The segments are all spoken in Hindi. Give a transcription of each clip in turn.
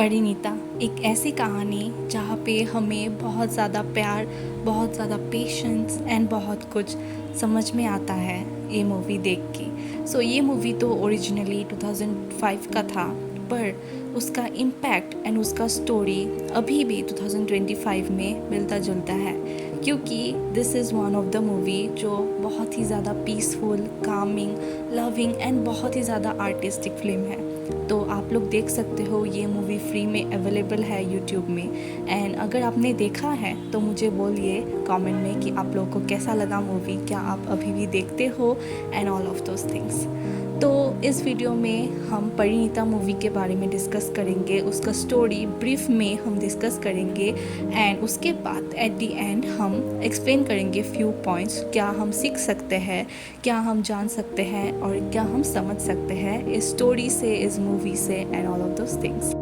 परिणीता एक ऐसी कहानी जहाँ पे हमें बहुत ज़्यादा प्यार, बहुत ज़्यादा पेशेंस एंड बहुत कुछ समझ में आता है ये मूवी देख के। ये मूवी तो ओरिजिनली 2005 का था, पर उसका इम्पैक्ट एंड उसका स्टोरी अभी भी 2025 में मिलता जुलता है, क्योंकि this is one of the movie जो बहुत ही ज़्यादा पीसफुल, कामिंग, लविंग एंड बहुत ही ज़्यादा आर्टिस्टिक फिल्म है। तो आप लोग देख सकते हो, ये मूवी फ्री में अवेलेबल है यूट्यूब में। एंड अगर आपने देखा है तो मुझे बोलिए कमेंट में कि आप लोगों को कैसा लगा मूवी, क्या आप अभी भी देखते हो and all of those things. तो इस वीडियो में हम परिणीता मूवी के बारे में डिस्कस करेंगे, उसका स्टोरी ब्रीफ में हम डिस्कस करेंगे एंड उसके बाद एट द एंड हम एक्सप्लेन करेंगे फ्यू पॉइंट्स, क्या हम सीख सकते हैं, क्या हम जान सकते हैं और क्या हम समझ सकते हैं इस स्टोरी से, इस मूवी से and all of those things.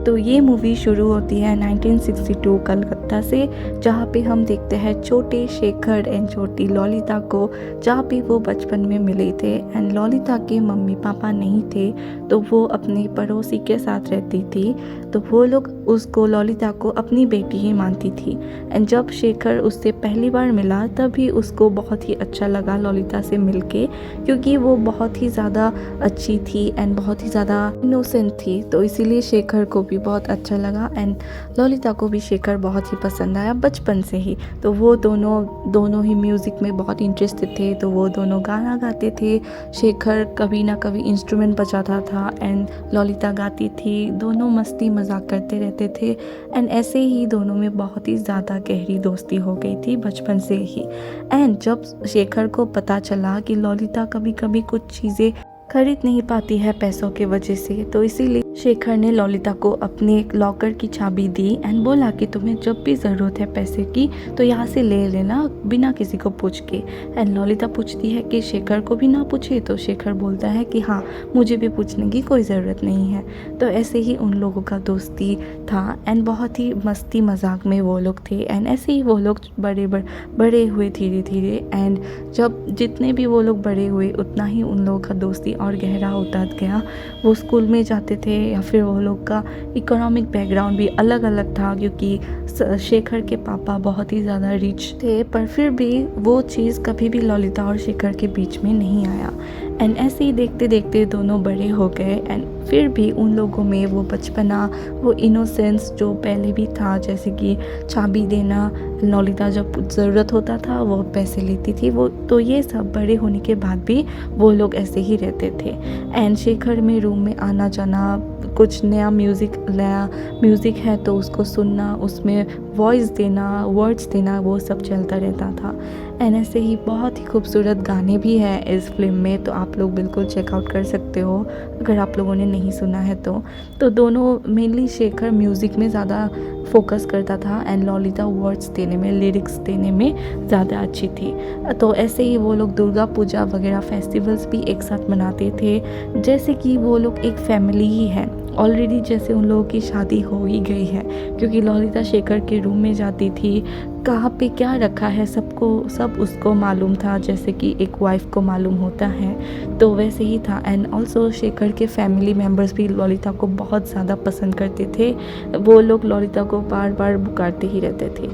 तो ये मूवी शुरू होती है 1962 कलकत्ता से, जहाँ पे हम देखते हैं छोटे शेखर एंड छोटी ललिता को, जहाँ पे वो बचपन में मिले थे एंड ललिता के मम्मी पापा नहीं थे, तो वो अपने पड़ोसी के साथ रहती थी। तो वो लोग उसको, ललिता को, अपनी बेटी ही मानती थी। एंड जब शेखर उससे पहली बार मिला तभी उसको बहुत ही अच्छा लगा ललिता से मिलके, क्योंकि वो बहुत ही ज़्यादा अच्छी थी एंड बहुत ही ज़्यादा इनोसेंट थी। तो इसीलिए शेखर को भी बहुत अच्छा लगा एंड ललिता को भी शेखर बहुत ही पसंद आया बचपन से ही। तो वो दोनों ही म्यूज़िक में बहुत इंटरेस्टेड थे, तो वो दोनों गाना गाते थे। शेखर कभी ना कभी इंस्ट्रूमेंट बजाता था एंड ललिता गाती थी। दोनों मस्ती मजाक करते रहते थे एंड ऐसे ही दोनों में बहुत ही ज़्यादा गहरी दोस्ती हो गई थी बचपन से ही। एंड जब शेखर को पता चला कि ललिता कभी कभी कुछ चीज़ें खरीद नहीं पाती है पैसों के वजह से, तो इसीलिए शेखर ने ललिता को अपने लॉकर की चाबी दी एंड बोला कि तुम्हें जब भी ज़रूरत है पैसे की तो यहाँ से ले लेना बिना किसी को पूछ के। एंड ललिता पूछती है कि शेखर को भी ना पूछे, तो शेखर बोलता है कि हाँ, मुझे भी पूछने की कोई ज़रूरत नहीं है। तो ऐसे ही उन लोगों का दोस्ती था एंड बहुत ही मस्ती मजाक में वो लोग थे एंड ऐसे ही वो लोग बड़े हुए धीरे धीरे। एंड जब जितने भी वो लोग बड़े हुए उतना ही उन लोगों का दोस्ती और गहरा होता गया। वो स्कूल में जाते थे या फिर वो लोग का इकोनॉमिक बैकग्राउंड भी अलग अलग था, क्योंकि शेखर के पापा बहुत ही ज़्यादा रिच थे, पर फिर भी वो चीज़ कभी भी ललिता और शेखर के बीच में नहीं आया। एंड ऐसे ही देखते देखते दोनों बड़े हो गए एंड फिर भी उन लोगों में वो बचपना, वो इनोसेंस जो पहले भी था, जैसे कि चाबी देना, ललिता जब ज़रूरत होता था वो पैसे लेती थी, वो तो ये सब बड़े होने के बाद भी वो लोग ऐसे ही रहते थे। एंड शेखर में रूम में आना जाना, कुछ नया म्यूज़िक है तो उसको सुनना, उसमें वॉइस देना, वर्ड्स देना, वो सब चलता रहता था। एंड ऐसे ही बहुत ही खूबसूरत गाने भी हैं इस फिल्म में, तो आप लोग बिल्कुल चेकआउट कर सकते हो अगर आप लोगों ने नहीं सुना है तो दोनों, मेनली शेखर म्यूज़िक में ज़्यादा फोकस करता था एंड ललिता वर्ड्स देने में, लिरिक्स देने में ज़्यादा अच्छी थी। तो ऐसे ही वो लोग दुर्गा पूजा वगैरह फेस्टिवल्स भी एक साथ मनाते थे, जैसे कि वो लोग एक फैमिली ही है ऑलरेडी, जैसे उन लोगों की शादी हो ही गई है, क्योंकि ललिता शेखर के रूम में जाती थी, कहाँ पे क्या रखा है सब उसको मालूम था, जैसे कि एक वाइफ को मालूम होता है, तो वैसे ही था। एंड ऑल्सो शेखर के फैमिली मेम्बर्स भी ललिता को बहुत ज़्यादा पसंद करते थे, वो लोग ललिता को बार बार पुकारते ही रहते थे।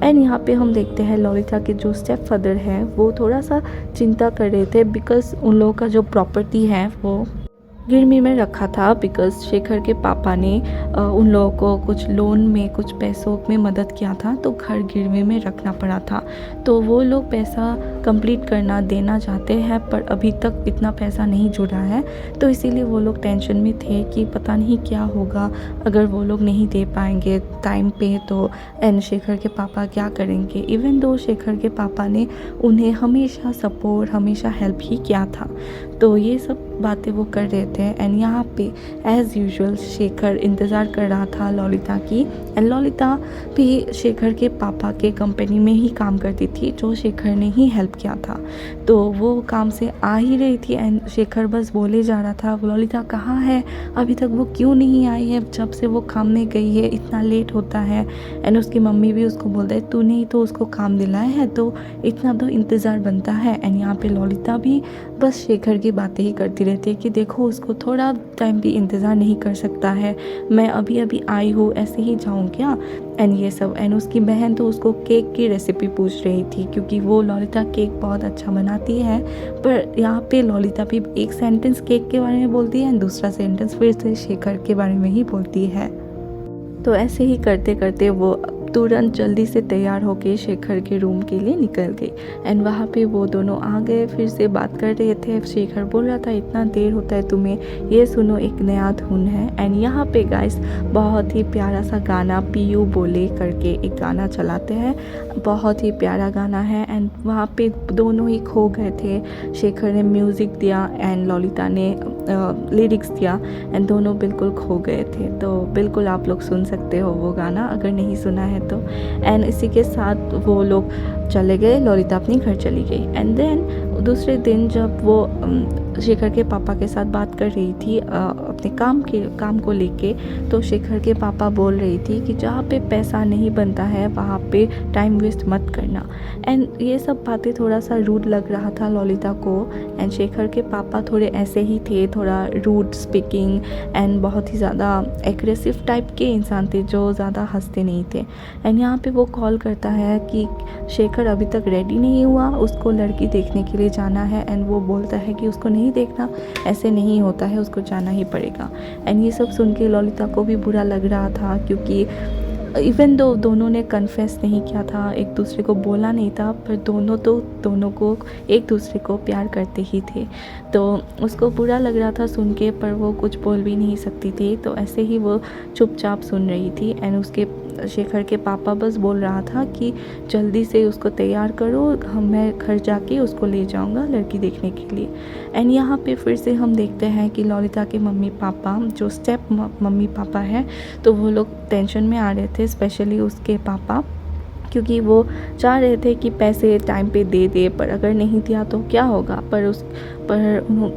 एंड यहाँ पे हम देखते हैं ललिता के जो स्टेप फादर हैं वो थोड़ा सा चिंता कर रहे थे, बिकॉज़ उन लोगों का जो प्रॉपर्टी है वो गिरवी में रखा था, बिकॉज़ शेखर के पापा ने उन लोगों को कुछ लोन में, कुछ पैसों में मदद किया था, तो घर गिरवी में रखना पड़ा था। तो वो लोग पैसा कंप्लीट देना चाहते हैं, पर अभी तक इतना पैसा नहीं जुड़ा है, तो इसीलिए वो लोग टेंशन में थे कि पता नहीं क्या होगा अगर वो लोग नहीं दे पाएंगे टाइम पे, तो एंड शेखर के पापा क्या करेंगे। इवन दो शेखर के पापा ने उन्हें हमेशा सपोर्ट, हमेशा हेल्प ही किया था। तो ये सब बातें वो कर रहे थे एंड यहाँ पे एज़ यूजुअल शेखर इंतज़ार कर रहा था ललिता की। एंड ललिता भी शेखर के पापा के कंपनी में ही काम करती थी, जो शेखर ने ही हेल्प किया था। तो वो काम से आ ही रही थी एंड शेखर बस बोले जा रहा था, ललिता कहाँ है, अभी तक वो क्यों नहीं आई है, जब से वो काम में गई है इतना लेट होता है। एंड उसकी मम्मी भी उसको बोलता है, तूने ही तो उसको काम दिलाया है, तो इतना तो इंतज़ार बनता है। एंड यहाँ पे ललिता भी बस शेखर की बातें ही करती रहती है कि देखो उसको थोड़ा टाइम भी इंतज़ार नहीं कर सकता है, मैं अभी अभी आई हूँ, ऐसे ही जाऊँ क्या, एंड ये सब। एंड उसकी बहन तो उसको केक की रेसिपी पूछ रही थी क्योंकि वो ललिता केक बहुत अच्छा बनाती है। पर यहाँ पे ललिता भी एक सेंटेंस केक के बारे में बोलती है एंड दूसरा सेंटेंस फिर से शेखर के बारे में ही बोलती है। तो ऐसे ही करते करते वो तुरंत जल्दी से तैयार होके शेखर के रूम के लिए निकल गई। एंड वहाँ पे वो दोनों आ गए, फिर से बात कर रहे थे। शेखर बोल रहा था इतना देर होता है तुम्हें, ये सुनो एक नया धुन है। एंड यहाँ पे गाइस बहुत ही प्यारा सा गाना पीयू बोले करके एक गाना चलाते हैं, बहुत ही प्यारा गाना है। एंड वहाँ पे दोनों ही खो गए थे, शेखर ने म्यूज़िक दिया एंड ललिता ने लिरिक्स दिया एंड दोनों बिल्कुल खो गए थे। तो बिल्कुल आप लोग सुन सकते हो वो गाना अगर नहीं सुना है तो। एंड इसी के साथ वो लोग चले गए, ललिता अपनी घर चली गई। एंड देन दूसरे दिन जब वो शेखर के पापा के साथ बात कर रही थी अपने काम को लेके, तो शेखर के पापा बोल रही थी कि जहाँ पे पैसा नहीं बनता है वहाँ पे टाइम वेस्ट मत करना। एंड ये सब बातें थोड़ा सा रूड लग रहा था ललिता को। एंड शेखर के पापा थोड़े ऐसे ही थे, थोड़ा रूड स्पीकिंग एंड बहुत ही ज़्यादा एग्रेसिव टाइप के इंसान थे जो ज़्यादा हंसते नहीं थे। एंड यहाँ पे वो कॉल करता है कि शेखर अभी तक रेडी नहीं हुआ, उसको लड़की देखने के लिए जाना है। एंड वो बोलता है कि उसको नहीं देखना, ऐसे नहीं होता है, उसको जाना ही पड़ेगा। एंड ये सब सुन के ललिता को भी बुरा लग रहा था क्योंकि इवन दो दोनों ने कन्फेस नहीं किया था, एक दूसरे को बोला नहीं था, पर दोनों को एक दूसरे को प्यार करते ही थे। तो उसको बुरा लग रहा था सुन के, पर वो कुछ बोल भी नहीं सकती थी। तो ऐसे ही वो चुपचाप सुन रही थी। एंड उसके शेखर के पापा बस बोल रहा था कि जल्दी से उसको तैयार करो, मैं घर जाके उसको ले जाऊंगा लड़की देखने के लिए। एंड यहाँ पे फिर से हम देखते हैं कि ललिता के मम्मी पापा जो स्टेप मम्मी पापा हैं, तो वो लोग टेंशन में आ रहे थे, स्पेशली उसके पापा, क्योंकि वो चाह रहे थे कि पैसे टाइम पे दे दे, पर अगर नहीं दिया तो क्या होगा। पर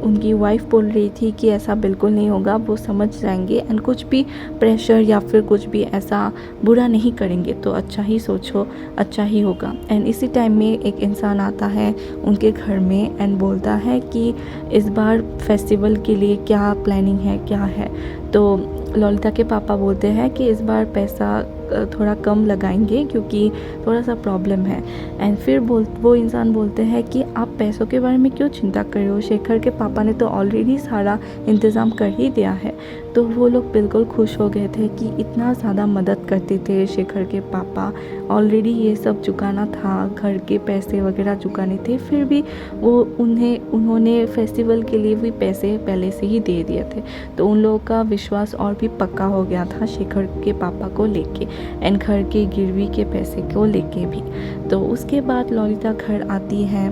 उनकी वाइफ बोल रही थी कि ऐसा बिल्कुल नहीं होगा, वो समझ जाएंगे एंड कुछ भी प्रेशर या फिर कुछ भी ऐसा बुरा नहीं करेंगे, तो अच्छा ही सोचो, अच्छा ही होगा। एंड इसी टाइम में एक इंसान आता है उनके घर में एंड बोलता है कि इस बार फेस्टिवल के लिए क्या प्लानिंग है, क्या है। तो ललिता के पापा बोलते हैं कि इस बार पैसा थोड़ा कम लगाएंगे क्योंकि थोड़ा सा प्रॉब्लम है। एंड फिर वो इंसान बोलते हैं कि आप पैसों के बारे में क्यों चिंता कर रहे हो, शेखर के पापा ने तो ऑलरेडी सारा इंतज़ाम कर ही दिया है। तो वो लोग बिल्कुल खुश हो गए थे कि इतना ज़्यादा मदद करते थे शेखर के पापा, ऑलरेडी ये सब चुकाना था, घर के पैसे वगैरह चुकाने थे, फिर भी उन्होंने फेस्टिवल के लिए भी पैसे पहले से ही दे दिए थे। तो उन लोगों का विश्वास और भी पक्का हो गया था शेखर के पापा को लेके एंड घर के गिरवी के पैसे को लेके भी। तो उसके बाद ललिता घर आती है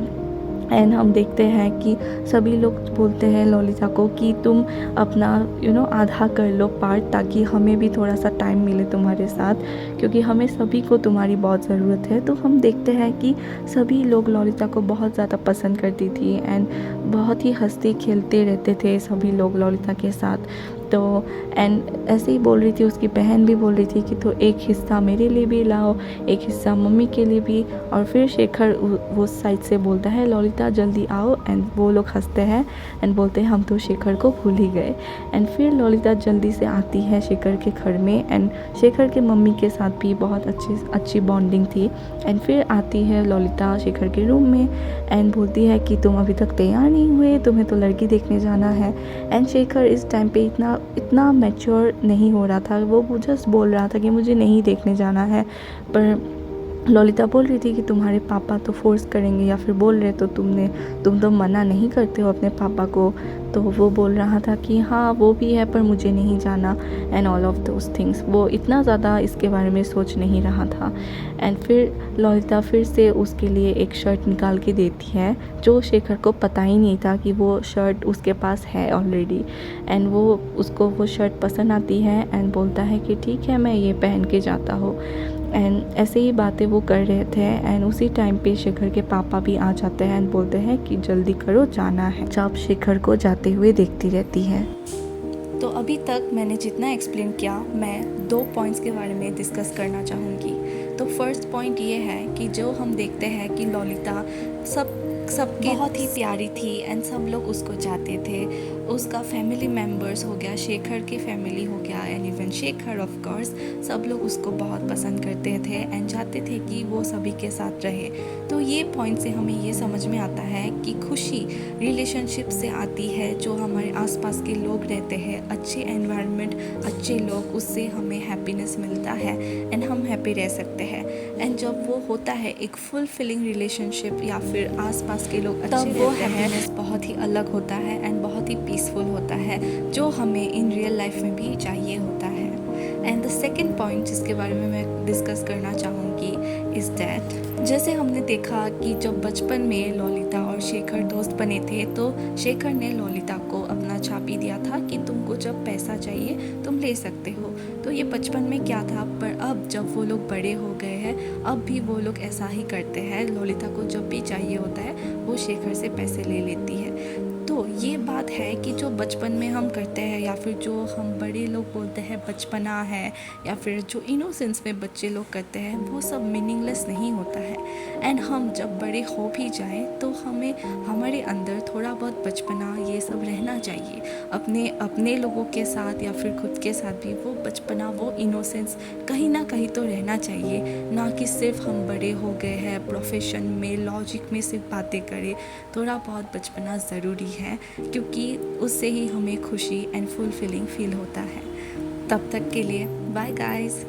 एंड हम देखते हैं कि सभी लोग बोलते हैं ललिता को कि तुम अपना आधा कर लो पार्ट, ताकि हमें भी थोड़ा सा टाइम मिले तुम्हारे साथ, क्योंकि हमें सभी को तुम्हारी बहुत ज़रूरत है। तो हम देखते हैं कि सभी लोग ललिता को बहुत ज़्यादा पसंद करती थी एंड बहुत ही हंसते खेलते रहते थे सभी लोग ललिता के साथ। तो एंड ऐसे ही बोल रही थी, उसकी बहन भी बोल रही थी कि तो एक हिस्सा मेरे लिए भी लाओ, एक हिस्सा मम्मी के लिए भी। और फिर शेखर वो साइड से बोलता है ललिता जल्दी आओ, एंड वो लोग हंसते हैं एंड बोलते हैं हम तो शेखर को भूल ही गए। एंड फिर ललिता जल्दी से आती है शेखर के घर में एंड शेखर के मम्मी के साथ भी बहुत अच्छी बॉन्डिंग थी। एंड फिर आती है ललिता शेखर के रूम में एंड बोलती है कि तुम अभी तक तैयार नहीं हुए, तुम्हें तो लड़की देखने जाना है। एंड शेखर इस टाइम पे इतना मैच्योर नहीं हो रहा था, वो जस्ट बोल रहा था कि मुझे नहीं देखने जाना है। पर ललिता बोल रही थी कि तुम्हारे पापा तो फोर्स करेंगे या फिर बोल रहे तो तुम तो मना नहीं करते हो अपने पापा को। तो वो बोल रहा था कि हाँ वो भी है पर मुझे नहीं जाना and all of those things. वो इतना ज़्यादा इसके बारे में सोच नहीं रहा था। एंड फिर ललिता फिर से उसके लिए एक शर्ट निकाल के देती है जो शेखर को पता ही नहीं था कि वो शर्ट उसके पास है ऑलरेडी। एंड उसको वो शर्ट पसंद आती है एंड बोलता है कि ठीक है मैं ये पहन के जाता हूँ। एंड ऐसे ही बातें वो कर रहे थे एंड उसी टाइम पे शेखर के पापा भी आ जाते हैं एंड बोलते हैं कि जल्दी करो जाना है। जब शेखर को जाते हुए देखती रहती है। तो अभी तक मैंने जितना एक्सप्लेन किया, मैं 2 पॉइंट्स के बारे में डिस्कस करना चाहूँगी। तो फर्स्ट पॉइंट ये है कि जो हम देखते हैं कि ललिता सब सबके बहुत ही प्यारी थी एंड सब लोग उसको चाहते थे। उसका फैमिली मेम्बर्स हो गया, शेखर की फैमिली हो गया and even Shekhar of course, सब लोग उसको बहुत पसंद करते थे एंड चाहते थे कि वो सभी के साथ रहे। तो ये पॉइंट से हमें ये समझ में आता है कि खुशी रिलेशनशिप से आती है, जो हमारे आसपास के लोग रहते हैं, अच्छे एनवायरनमेंट, अच्छे लोग, उससे हमें हैप्पीनेस मिलता है एंड हम हैप्पी रह सकते हैं। एंड जब वो होता है एक फुलफिलिंग रिलेशनशिप या फिर आसपास के लोग अच्छे तब वो रहते हैं, हैप्पीनेस बहुत ही अलग होता है एंड बहुत ही पीसफुल होता है, जो हमें इन रियल लाइफ में भी चाहिए होता है। एंड द सेकेंड पॉइंट जिसके बारे में मैं डिस्कस करना चाहूँगी इज़ दैट, जैसे हमने देखा कि जब बचपन में ललिता और शेखर दोस्त बने थे, तो शेखर ने ललिता को अपना छापी दिया था कि तुमको जब पैसा चाहिए तुम ले सकते हो। तो ये बचपन में क्या था, पर अब जब वो लोग बड़े हो गए हैं, अब भी वो लोग ऐसा ही करते हैं। ललिता को जब भी चाहिए होता है वो शेखर से पैसे ले लेती है। तो ये बात है कि जो बचपन में हम करते हैं या फिर जो हम बड़े लोग बोलते हैं बचपना है, या फिर जो इनोसेंस में बच्चे लोग करते हैं, वो सब मीनिंगलेस नहीं होता है। एंड हम जब बड़े हो भी जाएं तो हमें हमारे अंदर थोड़ा बहुत बचपना ये सब रहना चाहिए, अपने अपने लोगों के साथ या फिर खुद के साथ भी वो बचपना, वो इनोसेंस कहीं ना कहीं तो रहना चाहिए। ना कि सिर्फ हम बड़े हो गए हैं, प्रोफेशन में, लॉजिक में सिर्फ बातें करें। थोड़ा बहुत बचपना ज़रूरी है, क्योंकि उससे ही हमें खुशी एंड फुलफिलिंग फील होता है। तब तक के लिए बाय गाइस।